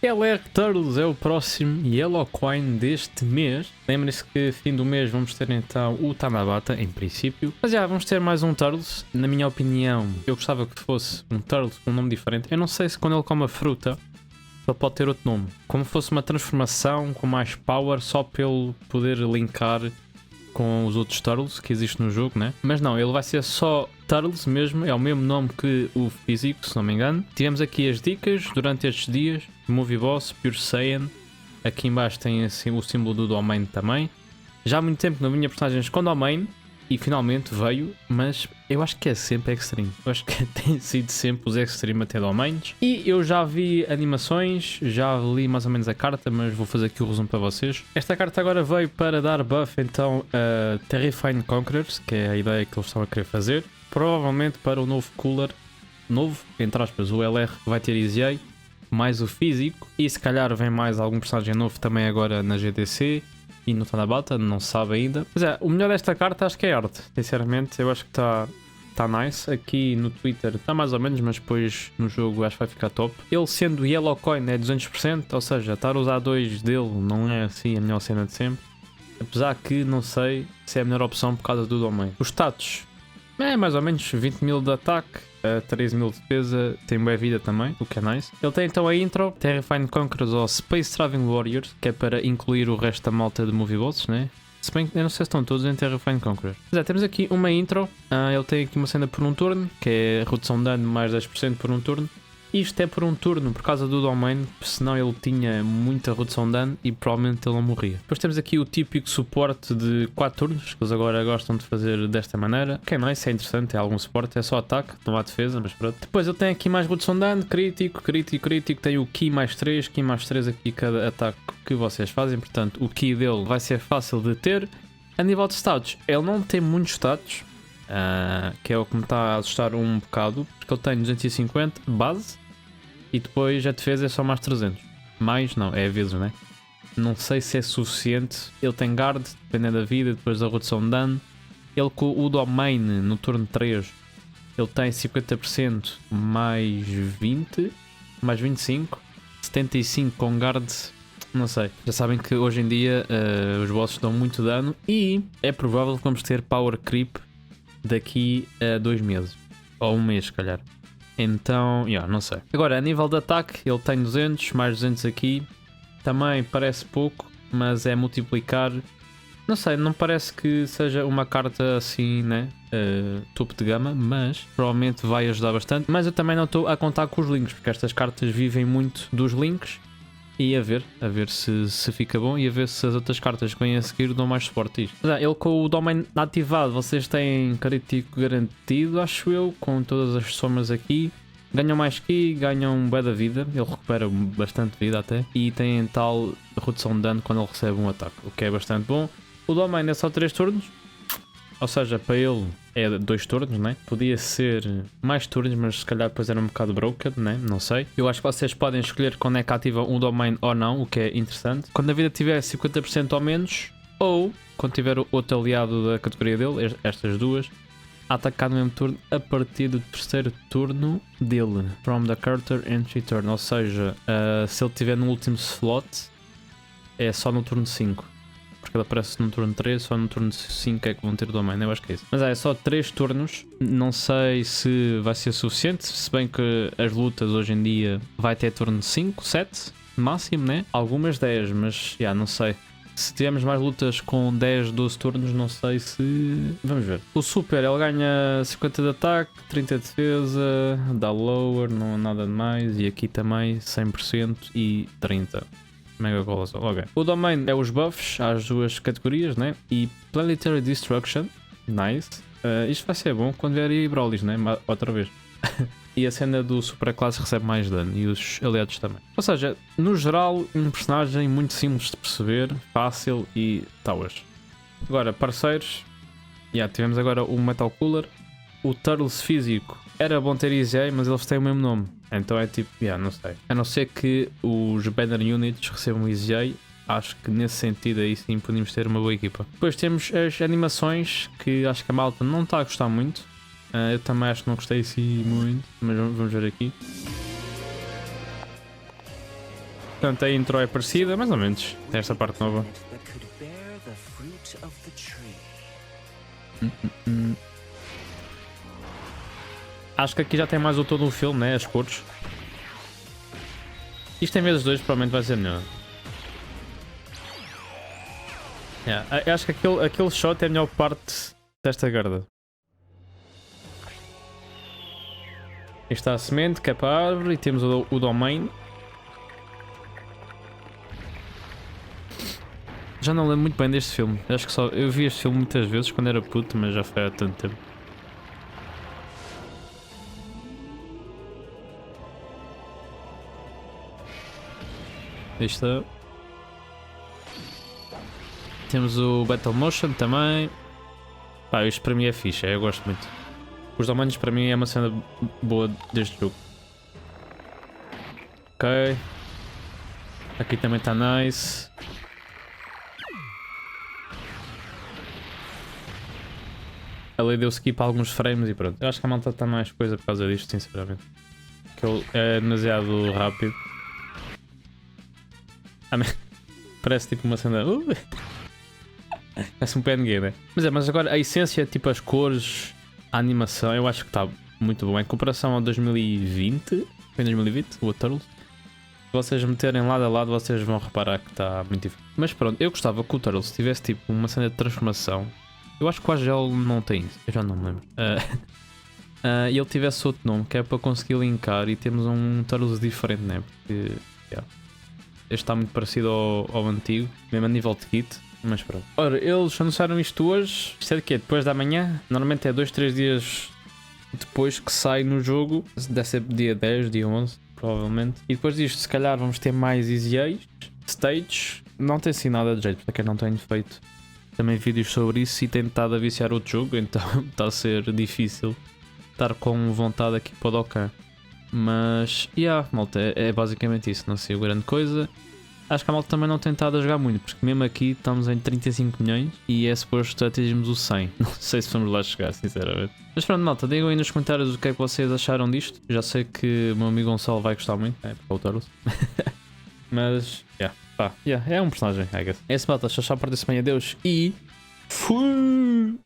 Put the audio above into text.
LR Turtles é o próximo Yellow Coin deste mês. Lembrem-se que fim do mês vamos ter então o Tanabata, em princípio. Mas já, vamos ter mais um Turtles. Na minha opinião, eu gostava que fosse um Turtles com um nome diferente. Eu não sei se quando ele come a fruta, ele pode ter outro nome. Como fosse uma transformação com mais power, só para ele poder linkar com os outros Turtles que existem no jogo, né? Mas não, ele vai ser só Turtles mesmo, é o mesmo nome que o físico, se não me engano. Tivemos aqui as dicas durante estes dias, Movie Boss, Pure Saiyan. Aqui em baixo tem assim, o símbolo do Domain também. Já há muito tempo que não vinha personagens com Domain e finalmente veio, mas eu acho que é sempre Extreme. Eu acho que tem sido sempre os Extreme até Domains. E eu já vi animações, já li mais ou menos a carta, mas vou fazer aqui o resumo para vocês. Esta carta agora veio para dar buff então a Terrifying Conquerors, que é a ideia que eles estavam a querer fazer. Provavelmente para o novo cooler, novo, entre aspas, o LR que vai ter EZA, mais o físico. E se calhar vem mais algum personagem novo também agora na GDC. E no Tanabata, não se sabe ainda. Mas é, o melhor desta carta acho que é a arte. Sinceramente, eu acho que está nice. Aqui no Twitter está mais ou menos, mas depois no jogo acho que vai ficar top. Ele sendo Yellow Coin é 200%, ou seja, estar a usar dois dele não é assim a melhor cena de sempre. Apesar que não sei se é a melhor opção por causa do domain. Os status é mais ou menos 20 mil de ataque, 13 mil de defesa, tem boa vida também, o que é nice. Ele tem então a intro, Terrifying Conquerors ou Space Traveling Warriors, que é para incluir o resto da malta de Movie Bosses, né? Se bem que eu não sei se estão todos em Terrifying Conquerors. Mas temos aqui uma intro, ele tem aqui uma cena por um turno, que é redução de dano mais 10% por um turno. Isto é por um turno por causa do domain, senão ele tinha muita redução de dano e provavelmente ele não morria. Depois temos aqui o típico suporte de 4 turnos, que eles agora gostam de fazer desta maneira. Que é nice, é interessante, é algum suporte, é só ataque, não há defesa, mas pronto. Depois ele tem aqui mais redução de dano, crítico, tem o Ki mais 3 aqui cada ataque que vocês fazem, portanto o Ki dele vai ser fácil de ter. A nível de status, ele não tem muitos status, que é o que me está a assustar um bocado, porque ele tem 250 base e depois a defesa é só mais 300. Mais não, é vezes, né? Não sei se é suficiente. Ele tem guard, dependendo da vida, depois da redução de dano. Ele com o domain no turno 3, ele tem 50% mais 20, mais 25, 75 com guard. Não sei, já sabem que hoje em dia os bosses dão muito dano e é provável que vamos ter power creep daqui a 2 meses, ou um mês se calhar. Então, não sei. Agora, a nível de ataque, ele tem 200, mais 200 aqui. Também parece pouco, mas é multiplicar. Não sei, não parece que seja uma carta assim, né? Topo de gama, mas provavelmente vai ajudar bastante. Mas eu também não estou a contar com os links, porque estas cartas vivem muito dos links. E a ver se fica bom e a ver se as outras cartas que vêm a seguir dão mais suporte a isto. Mas, ele com o domain ativado, vocês têm crítico garantido, acho eu, com todas as somas aqui. Ganham mais Ki, ganham bué da vida, ele recupera bastante vida até. E tem tal redução de dano quando ele recebe um ataque, o que é bastante bom. O domain é só 3 turnos, ou seja, para ele é 2 turnos, né? Podia ser mais turnos, mas se calhar depois era um bocado broken, né? Não sei. Eu acho que vocês podem escolher quando é que ativam um domain ou não, o que é interessante. Quando a vida tiver 50% ou menos, ou quando tiver outro aliado da categoria dele, estas duas, a atacar no mesmo turno a partir do terceiro turno dele. From the character entry turn, ou seja, se ele estiver no último slot, é só no turno 5. Porque ele aparece no turno 3, só no turno 5 é que vão ter o domain, eu acho que é isso. Mas é só 3 turnos, não sei se vai ser suficiente, se bem que as lutas hoje em dia vai ter turno 5, 7, máximo, né? Algumas 10, mas não sei. Se tivermos mais lutas com 10, 12 turnos, não sei se... Vamos ver. O super, ele ganha 50 de ataque, 30 de defesa, dá lower, não há nada de mais, e aqui também 100% e 30. Mega Colossal, ok. O domain é os buffs às duas categorias, né? E Planetary Destruction, nice. Isto vai ser bom quando vier aí Brolys, né? Outra vez. E a cena do Super Classe recebe mais dano e os aliados também. Ou seja, no geral, um personagem muito simples de perceber, fácil e tauas. Agora, parceiros. Tivemos agora o Metal Cooler. O Turtles físico era bom ter EZA, mas eles têm o mesmo nome. Então é tipo, não sei. A não ser que os Banner Units recebam EZA, acho que nesse sentido aí sim podemos ter uma boa equipa. Depois temos as animações, que acho que a malta não está a gostar muito. Eu também acho que não gostei assim muito, mas vamos ver aqui. Portanto, a intro é parecida, mais ou menos. Tem esta parte nova. Acho que aqui já tem mais o todo o filme, né? As cores. Isto em vezes 2 provavelmente vai ser melhor. Yeah, eu acho que aquele shot é a melhor parte desta garda. Aqui está a semente, que é para a árvore, e temos o domain. Já não lembro muito bem deste filme. Acho que eu vi este filme muitas vezes quando era puto, mas já foi há tanto tempo. Aí está. Temos o Battle Motion também. Pá, isto para mim é fixe, eu gosto muito. Os domínios para mim é uma cena boa deste jogo. Ok. Aqui também está nice. Ali deu skip a alguns frames e pronto. Eu acho que a malta está mais coisa por causa disto, sinceramente. Que ele é demasiado rápido. Parece tipo uma cena. Parece um PNG, né? Mas agora a essência, tipo as cores, a animação, eu acho que está muito bom. Em comparação ao 2020, foi em 2020, o Turtles. Se vocês meterem lado a lado, vocês vão reparar que está muito diferente. Mas pronto, eu gostava que o Turtles tivesse tipo uma cena de transformação. Eu acho que o Agel não tem isso, eu já não me lembro. E ele tivesse outro nome, que é para conseguir linkar e temos um Turtles diferente, né? Porque este está muito parecido ao antigo, mesmo a nível de kit. Mas pronto. Ora, eles anunciaram isto hoje. Isto é de quê? Depois da manhã? Normalmente é 2-3 dias depois que sai no jogo. Deve ser dia 10, dia 11, provavelmente. E depois disto, se calhar vamos ter mais Easy A's, Stages. Não tem assim nada de jeito, para quem não tenho feito também vídeos sobre isso e tenho estado a viciar outro jogo, então está a ser difícil estar com vontade aqui para o Dokkan. Mas, malta, é basicamente isso. Não sei grande coisa. Acho que a malta também não tem estado a jogar muito, porque mesmo aqui estamos em 35 milhões e é suposto atingirmos o 100. Não sei se vamos lá chegar, sinceramente. Mas pronto, malta, digam aí nos comentários o que é que vocês acharam disto. Já sei que o meu amigo Gonçalo vai gostar muito, porque é o Turtles. Mas, é um personagem, I guess. É esse, malta, tchau, tchau, para a semana, adeus e... fui!